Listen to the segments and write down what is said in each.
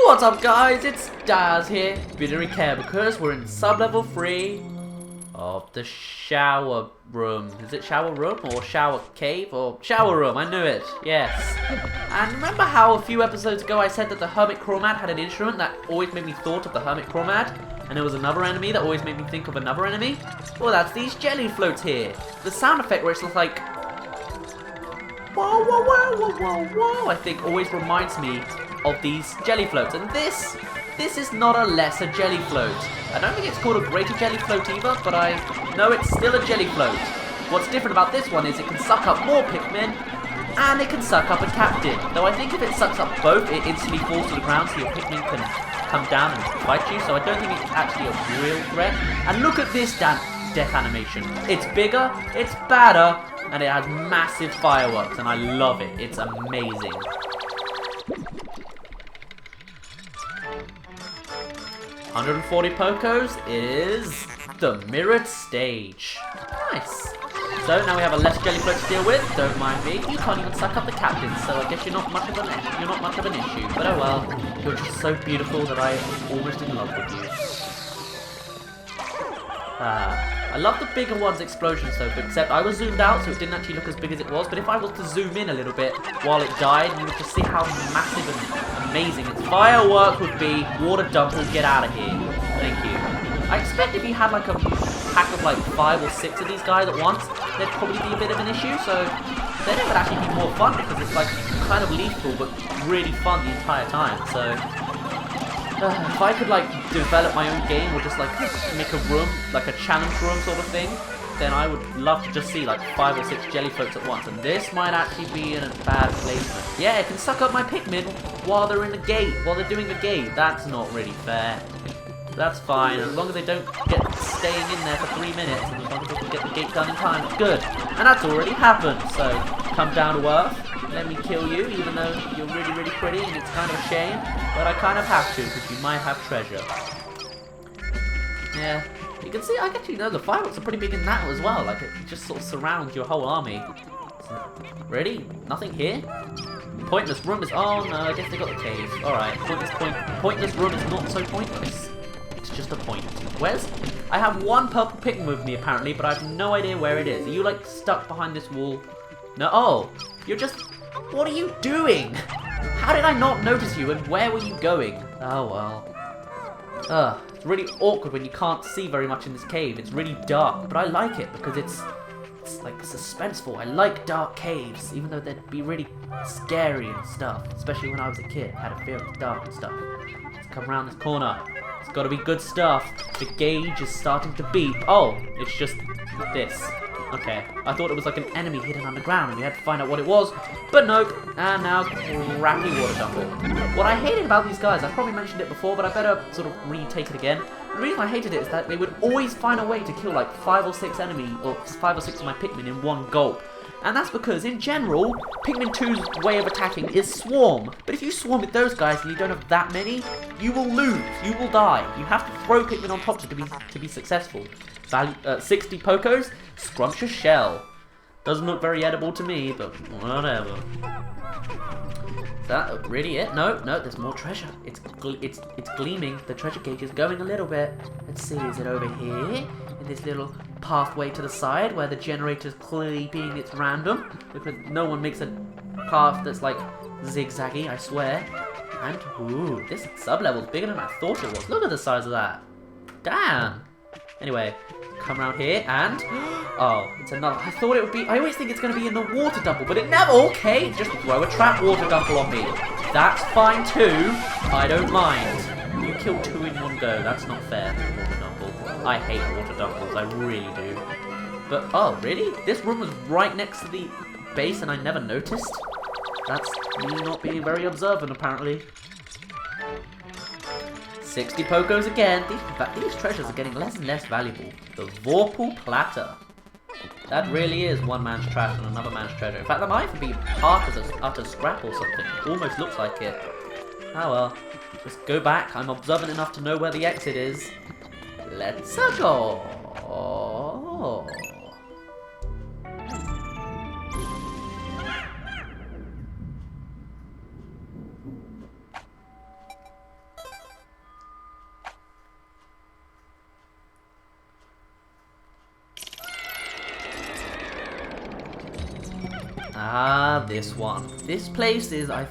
What's up guys, it's Daz here. Didn't care because we're in sublevel 3 of the shower room. Is it shower room or shower cave or shower room? I knew it, yes. And remember how a few episodes ago I said that the Hermit Crawmad had an instrument that always made me thought of the Hermit Crawmad? And there was another enemy that always made me think of another enemy? Well, that's these jelly floats here. The sound effect where it's just like whoa, whoa, whoa, whoa, whoa, whoa, I think always reminds me of these jelly floats. And this is not a lesser jelly float. I don't think it's called a greater jelly float either, but I know it's still a jelly float. What's different about this one is it can suck up more Pikmin, and it can suck up a captain. Though I think if it sucks up both, it instantly falls to the ground so your Pikmin can come down and fight you. So I don't think it's actually a real threat. And look at this death animation. It's bigger, it's badder, and it has massive fireworks, and I love it. It's amazing. $140 Pokos is the mirrored stage. Nice. So now we have a less jelly float to deal with. Don't mind me. You can't even suck up the captain, so I guess you're not much of an issue. But oh well, you're just so beautiful that I'm almost in love with you. I love the bigger one's explosions though, but except I was zoomed out so it didn't actually look as big as it was. But if I was to zoom in a little bit while it died, you would just see how massive and amazing its firework would be. Water dump will get out of here. Thank you. I expect if you had like a pack of like 5 or 6 of these guys at once, there'd probably be a bit of an issue. So then it would actually be more fun because it's like kind of lethal but really fun the entire time. So if I could like develop my own game or just like make a room, like a challenge room sort of thing, then I would love to just see like 5 or 6 jelly floats at once. And this might actually be in a bad placement. Yeah, it can suck up my Pikmin while they're in the gate, while they're doing the gate. That's not really fair. That's fine, as long as they don't get staying in there for 3 minutes, and as long as they can get the gate done in time, it's good. And that's already happened, so come down to earth. Let me kill you, even though you're really, really pretty, and it's kind of a shame. But I kind of have to, because you might have treasure. Yeah, you can see, I actually know the fireworks are pretty big in that as well. Like, it just sort of surrounds your whole army. Ready? Nothing here? Pointless room is... Oh, no, I guess they got the caves. Alright, pointless room is not so pointless. It's just a point. Where's... I have one purple Pikmin with me, apparently, but I have no idea where it is. Are you, like, stuck behind this wall? No. Oh, you're just... What are you doing? How did I not notice you, and where were you going? Oh, well. It's really awkward when you can't see very much in this cave. It's really dark, but I like it because it's like suspenseful. I like dark caves, even though they'd be really scary and stuff. Especially when I was a kid, I had a fear of the dark and stuff. Let's come around this corner. It's got to be good stuff. The gauge is starting to beep. Oh, it's just this. Okay, I thought it was like an enemy hidden underground and we had to find out what it was, but nope. And now, crappy water dumple. What I hated about these guys, I've probably mentioned it before, but I better sort of retake it again. The reason I hated it is that they would always find a way to kill like 5 or 6 enemies, or 5 or 6 of my Pikmin in one gulp. And that's because, in general, Pikmin 2's way of attacking is swarm. But if you swarm with those guys and you don't have that many, you will lose. You will die. You have to throw Pikmin on top to be successful. Value 60 Pokos, Scrumptious Shell. Doesn't look very edible to me, but whatever. Is that really it? No, there's more treasure. It's gleaming. The treasure gauge is going a little bit. Let's see, is it over here? In this little pathway to the side where the generator's clearly being its random. Because no one makes a path that's like zigzaggy, I swear. And, ooh, this sub-level's bigger than I thought it was. Look at the size of that. Damn. Anyway, come around here and... Oh, it's another... I thought it would be... I always think it's going to be in the water dumple, but it never... Okay, just throw a trap water dumple on me. That's fine too. I don't mind. You killed 2 in one go. That's not fair, water dumple. I hate water dumples. I really do. But, oh, really? This room was right next to the base and I never noticed? That's me not being very observant, apparently. 60 Pokos again. These treasures are getting less and less valuable. The Vorpal Platter. That really is one man's trash and another man's treasure. In fact, that might even be part of the utter scrap or something. Almost looks like it. Oh well. Just go back. I'm observant enough to know where the exit is. Let's go. this one. This place is, I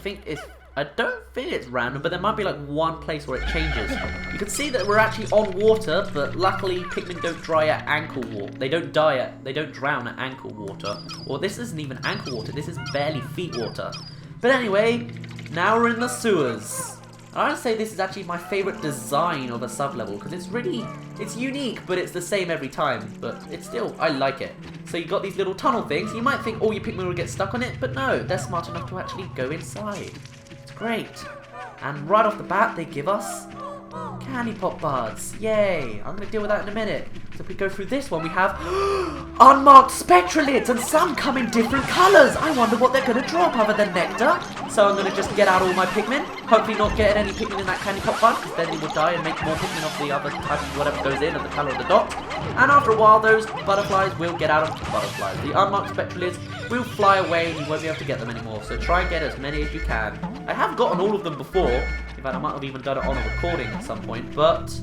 don't think it's random, but there might be like one place where it changes. You can see that we're actually on water, but luckily Pikmin don't dry at ankle water. They don't drown at ankle water. Or this isn't even ankle water, this is barely feet water. But anyway, now we're in the sewers. I would say this is actually my favourite design of a sublevel, because it's unique, but it's the same every time. But it's still, I like it. So you got these little tunnel things. You might think all your Pikmin will get stuck on it, but no, they're smart enough to actually go inside. It's great. And right off the bat, they give us candy pop buds. Yay! I'm going to deal with that in a minute. So if we go through this one, we have unmarked spectralids, and some come in different colours. I wonder what they're going to drop other than nectar. So I'm going to just get out all my Pikmin. Hopefully not get any Pikmin in that candy pop bud, because then they will die and make more Pikmin off the other type of whatever goes in and the colour of the dot. And after a while, those butterflies will get out of butterflies. The unmarked spectralids will fly away and you won't be able to get them anymore. So try and get as many as you can. I have gotten all of them before. In fact, I might have even done it on a recording at some point, but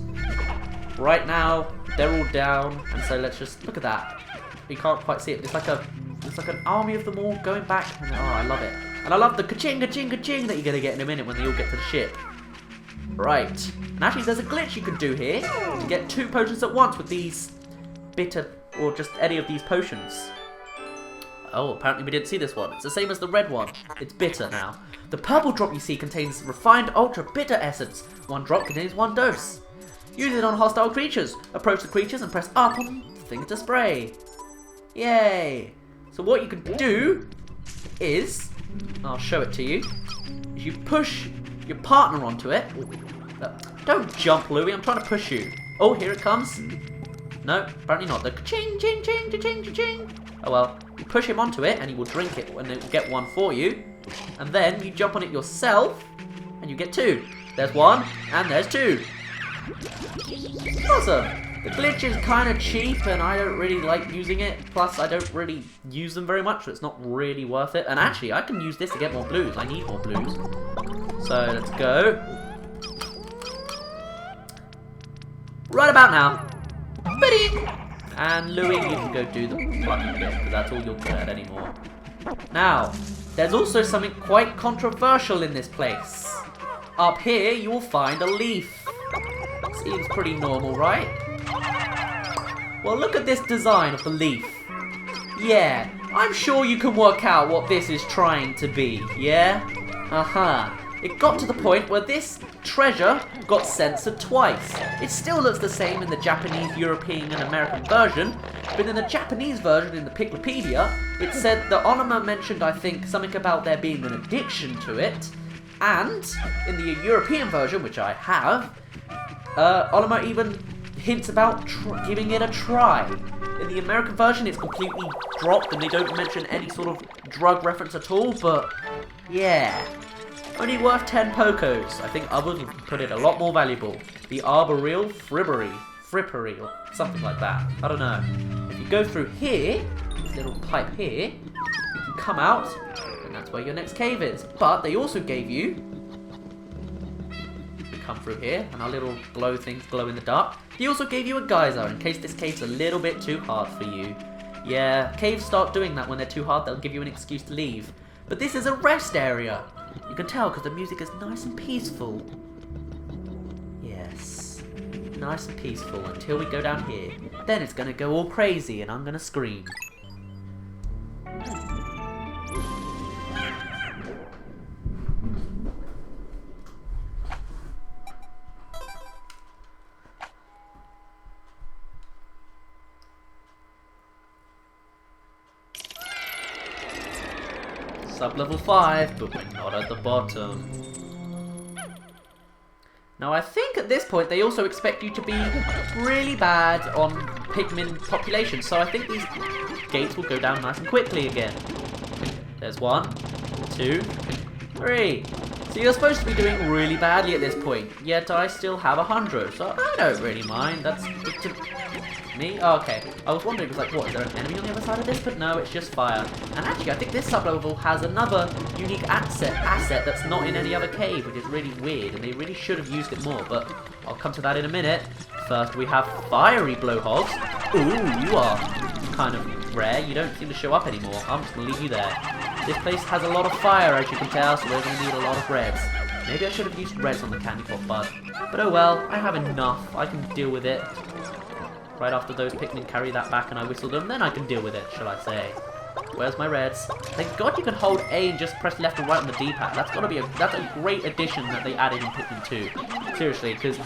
right now they're all down, and so let's just look at that. You can't quite see it. It's like an army of them all going back, and oh, I love it. And I love the ka-ching, ka-ching, ka-ching that you're gonna get in a minute when they all get to the ship. Right, and actually there's a glitch you can do here to get 2 potions at once with these bitter, or just any of these potions. Oh, apparently we didn't see this one. It's the same as the red one. It's bitter now. The purple drop you see contains refined ultra bitter essence. 1 drop contains 1 dose. Use it on hostile creatures. Approach the creatures and press up on the thing to spray. Yay! So what you can do is, I'll show it to you, is you push your partner onto it. Don't jump, Louie, I'm trying to push you. Oh, here it comes. No, apparently not. The ching, ching, ching, ching, ching, ching. Oh well, you push him onto it and he will drink it and it will get 1 for you. And then you jump on it yourself and you get 2. There's 1 and there's 2. Awesome. The glitch is kind of cheap and I don't really like using it. Plus I don't really use them very much, so it's not really worth it. And actually I can use this to get more blues. I need more blues. So let's go. Right about now. Biddy! And Louie, you can go do the plucking bit, because that's all you're good at anymore. Now, there's also something quite controversial in this place. Up here, you will find a leaf. Seems pretty normal, right? Well, look at this design of the leaf. Yeah, I'm sure you can work out what this is trying to be, yeah? Uh-huh. It got to the point where this treasure got censored twice. It still looks the same in the Japanese, European and American version, but in the Japanese version in the Piklopedia, it said that Onuma mentioned, I think, something about there being an addiction to it, and in the European version, which I have, Onuma even hints about giving it a try. In the American version, it's completely dropped and they don't mention any sort of drug reference at all, but yeah. Only worth 10 Pokos. I think others would put it a lot more valuable. The Arboreal Frippery, or something like that. I don't know. If you go through here, this little pipe here, you can come out, and that's where your next cave is. But they also gave you, come through here, and our little glow things glow in the dark. He also gave you a geyser, in case this cave's a little bit too hard for you. Yeah, caves start doing that when they're too hard, they'll give you an excuse to leave. But this is a rest area. You can tell because the music is nice and peaceful. Yes, nice and peaceful until we go down here. Then it's going to go all crazy and I'm going to scream. Sub-level 5, but we're not at the bottom. Now I think at this point they also expect you to be really bad on Pikmin population, so I think these gates will go down nice and quickly again. There's 1, 2, 3. So you're supposed to be doing really badly at this point, yet I still have 100, so I don't really mind. That's me? Oh, okay. I was wondering, it was like, what, is there an enemy on the other side of this? But no, it's just fire. And actually, I think this sublevel has another unique asset that's not in any other cave, which is really weird, and they really should have used it more, but I'll come to that in a minute. First, we have fiery blowhogs. Ooh, you are kind of rare. You don't seem to show up anymore. I'm just going to leave you there. This place has a lot of fire, as you can tell, so we're going to need a lot of reds. Maybe I should have used reds on the candy pot bud. But oh well, I have enough. I can deal with it. Right after those Pikmin carry that back and I whistle them, then I can deal with it, shall I say. Where's my reds? Thank God you can hold A and just press left and right on the D-pad. That's a great addition that they added in Pikmin 2. Seriously, because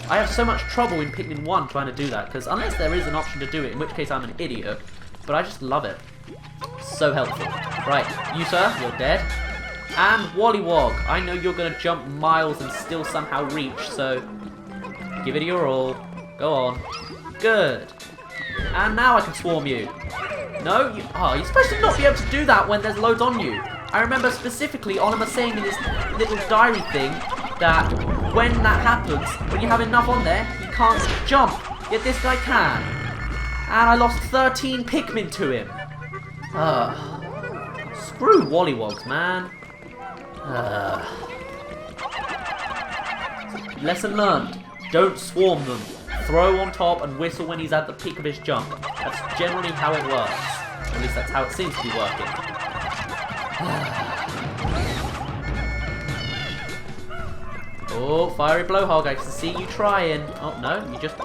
I have so much trouble in Pikmin 1 trying to do that, because unless there is an option to do it, in which case I'm an idiot, but I just love it. So helpful. Right, you sir, you're dead. And Wollywog, I know you're going to jump miles and still somehow reach, so give it your all. Go on. Good. And now I can swarm you. No? You're supposed to not be able to do that when there's loads on you. I remember specifically Onima saying in this little diary thing that when that happens, when you have enough on there, you can't jump. Yet this guy can. And I lost 13 Pikmin to him. Screw Wollywogs, man. Lesson learned. Don't swarm them. Throw on top and whistle when he's at the peak of his jump. That's generally how it works. At least that's how it seems to be working. Oh, fiery blowhog, I can see you trying. Oh, no, you just...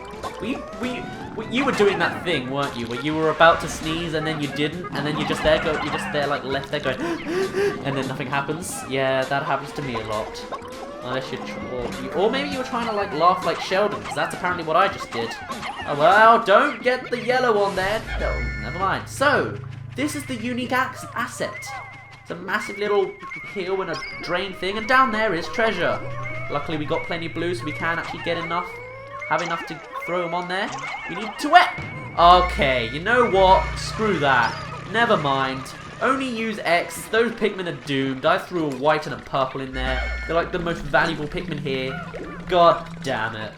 You were doing that thing, weren't you? Where you were about to sneeze and then you didn't, and then you're just there like left there going, and then nothing happens. Yeah, that happens to me a lot. Unless or maybe you were trying to like laugh like Sheldon, because that's apparently what I just did. Oh well, don't get the yellow on there. No, never mind. So, this is the unique asset. It's a massive little hill and a drain thing, and down there is treasure. Luckily we got plenty of blue, so we can actually get enough. Have enough to throw them on there. We need to wet. Okay, you know what? Screw that. Never mind. Only use X. Those Pikmin are doomed. I threw a white and a purple in there. They're like the most valuable Pikmin here. God damn it.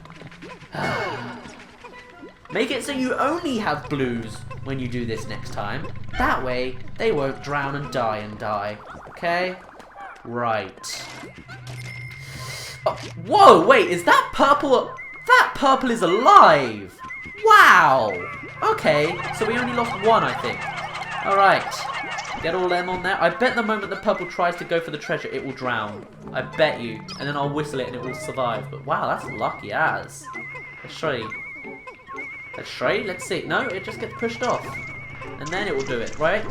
Make it so you only have blues when you do this next time. That way, they won't drown and die. Okay? Right. Oh, whoa, wait, is that purple? That purple is alive! Wow! Okay, so we only lost one, I think. Alright. Get all them on there. I bet the moment the purple tries to go for the treasure, it will drown. I bet you. And then I'll whistle it and it will survive. But wow, that's lucky as. Let's try. Let's see. No, it just gets pushed off. And then it will do it. Right?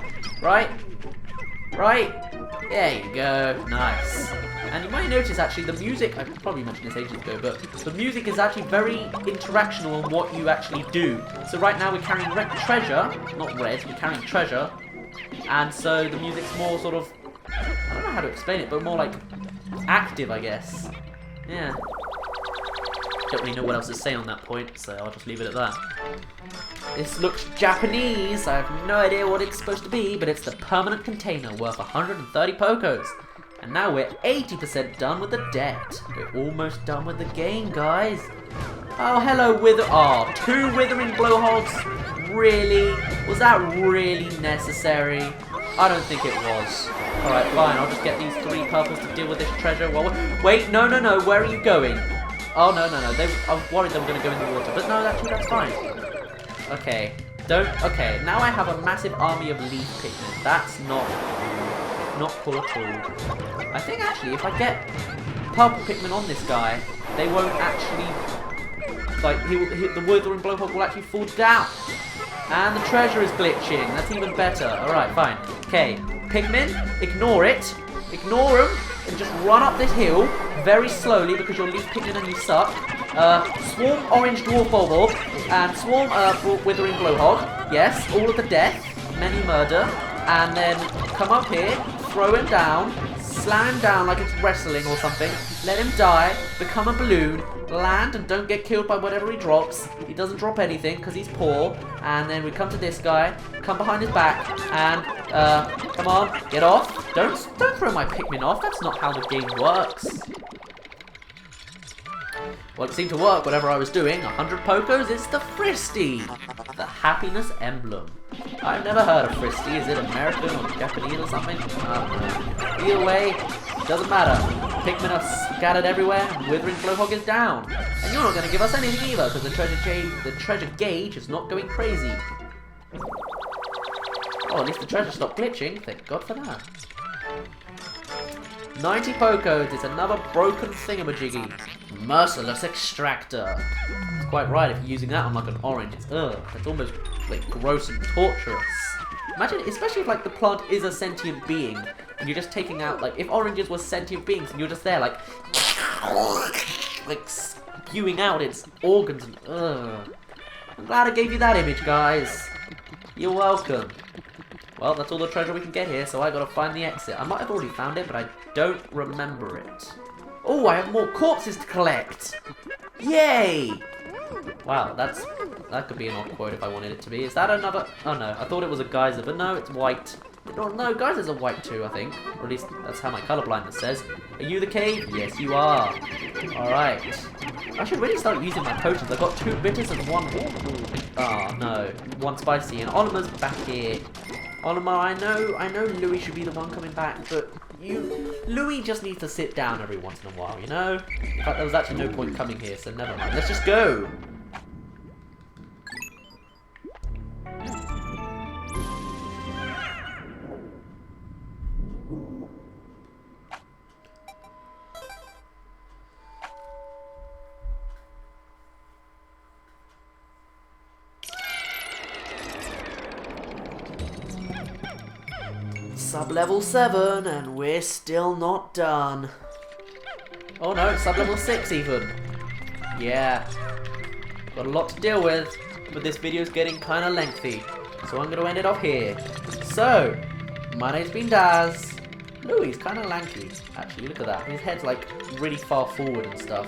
There you go. Nice. And you might notice actually the music, I probably mentioned this ages ago, but the music is actually very interactional on what you actually do. So right now we're carrying treasure, not red, we're carrying treasure. And so the music's more sort of, I don't know how to explain it, but more like active, I guess. Yeah. Don't really know what else to say on that point, so I'll just leave it at that. This looks Japanese. I have no idea what it's supposed to be, but it's the permanent container worth 130 Pokos. And now we're 80% done with the debt. We're almost done with the game, guys. Oh, hello, Oh, 2 withering blowhogs. Really? Was that really necessary? I don't think it was. Alright, fine. I'll just get these 3 purples to deal with this treasure. Wait, no. Where are you going? Oh, no. I was worried they were going to go in the water. But no, actually, that's fine. Okay. Okay, now I have a massive army of leaf Pikmin. That's not cool at all. I think, actually, if I get purple Pikmin on this guy, they won't actually... Like, the withering blowhog will actually fall down. And the treasure is glitching. That's even better. Alright, fine. Okay, Pikmin, ignore it. Ignore them and just run up this hill very slowly because you're leaf Pikmin and you suck. Swarm orange dwarf bulb and swarm withering blowhog. Yes, all of the death, many murder. And then come up here, throw him down, slam him down like it's wrestling or something. Let him die, become a balloon, land and don't get killed by whatever he drops. He doesn't drop anything because he's poor. And then we come to this guy, come behind his back, and come on, get off. Don't throw my Pikmin off. That's not how the game works. Well, it seemed to work, whatever I was doing. 100 Pokos, it's the Fristy, the happiness emblem. I've never heard of Fristy. Is it American or Japanese or something? Either way, doesn't matter. Pikmin are scattered everywhere, and Withering Blowhog is down. And you're not going to give us anything either, because the treasure gauge is not going crazy. Oh, at least the treasure stopped glitching. Thank God for that. 90 Pocos, it's another broken thingamajiggy. Merciless Extractor. It's quite right if you're using that on like an orange. It's almost like gross and torturous. Imagine, especially if like the plant is a sentient being and you're just taking out, like if oranges were sentient beings and you're just there like spewing out its organs and I'm glad I gave you that image, guys. You're welcome. Well, that's all the treasure we can get here, so I gotta find the exit. I might have already found it, but I don't remember it. Oh, I have more corpses to collect! Yay! Wow, that could be an odd quote if I wanted it to be. Is that another... Oh no, I thought it was a geyser, but no, it's white. No, geysers are white too, I think. Or at least that's how my colorblindness says. Are you the cave? Yes, you are. Alright. I should really start using my potions. I've got 2 bitters and 1... Oh no, 1 spicy, and Oliver's back here. Oliver, I know Louis should be the one coming back, but Louis just needs to sit down every once in a while, you know? In fact, there was actually no point coming here, so never mind. Let's just go! Sub-level 7, and we're still not done. Oh no, it's sub-level 6 even. Yeah. Got a lot to deal with, but this video's getting kinda lengthy. So I'm gonna end it off here. So, my name's been Daz. Louis is kinda lanky. Actually, look at that. His head's like really far forward and stuff.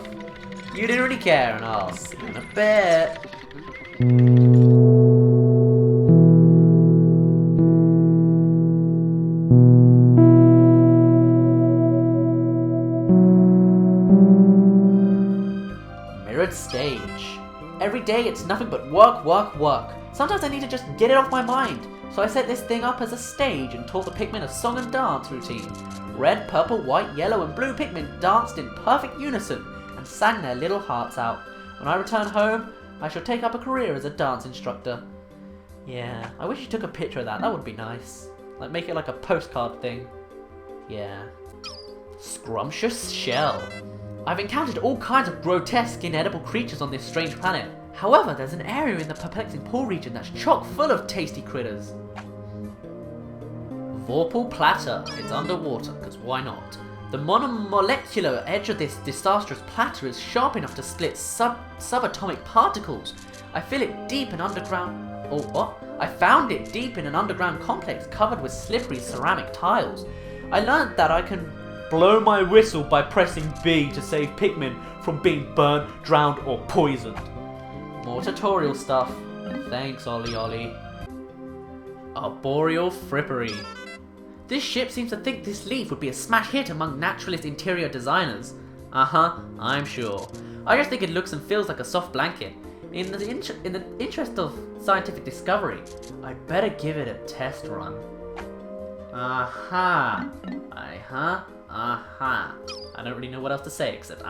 You didn't really care, and I'll see you in a bit. Stage. Every day it's nothing but work, work, work. Sometimes I need to just get it off my mind. So I set this thing up as a stage and taught the Pikmin a song and dance routine. Red, purple, white, yellow and blue Pikmin danced in perfect unison and sang their little hearts out. When I return home, I shall take up a career as a dance instructor. Yeah, I wish you took a picture of that. That would be nice. Like make it like a postcard thing. Yeah. Scrumptious Shell. I've encountered all kinds of grotesque, inedible creatures on this strange planet. However, there's an area in the perplexing pool region that's chock full of tasty critters. Vorpal Platter. It's underwater, because why not? The monomolecular edge of this disastrous platter is sharp enough to split subatomic particles. I feel it deep in underground... Oh, what? I found it deep in an underground complex covered with slippery ceramic tiles. I learned that I can blow my whistle by pressing B to save Pikmin from being burnt, drowned, or poisoned. More tutorial stuff. Thanks, Ollie. Arboreal Frippery. This ship seems to think this leaf would be a smash hit among naturalist interior designers. I'm sure. I just think it looks and feels like a soft blanket. In the interest of scientific discovery, I'd better give it a test run. I don't really know what else to say except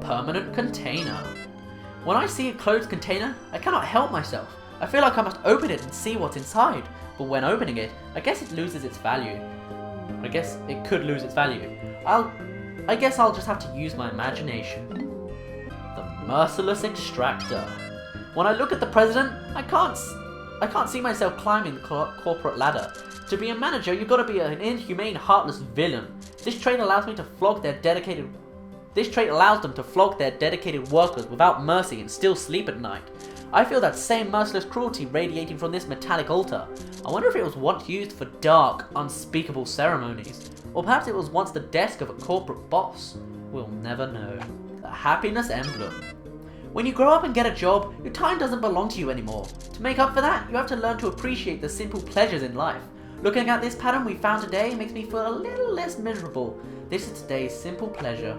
Permanent container. When I see a closed container, I cannot help myself. I feel like I must open it and see what's inside. But when opening it, I guess it loses its value. I guess it could lose its value. I guess I'll just have to use my imagination. The Merciless Extractor. When I look at the president, I can't see myself climbing the corporate ladder. To be a manager, you've got to be an inhumane, heartless villain. This trait allows them to flog their dedicated workers without mercy and still sleep at night. I feel that same merciless cruelty radiating from this metallic altar. I wonder if it was once used for dark, unspeakable ceremonies. Or perhaps it was once the desk of a corporate boss. We'll never know. The Happiness Emblem. When you grow up and get a job, your time doesn't belong to you anymore. To make up for that, you have to learn to appreciate the simple pleasures in life. Looking at this pattern we found today makes me feel a little less miserable. This is today's simple pleasure.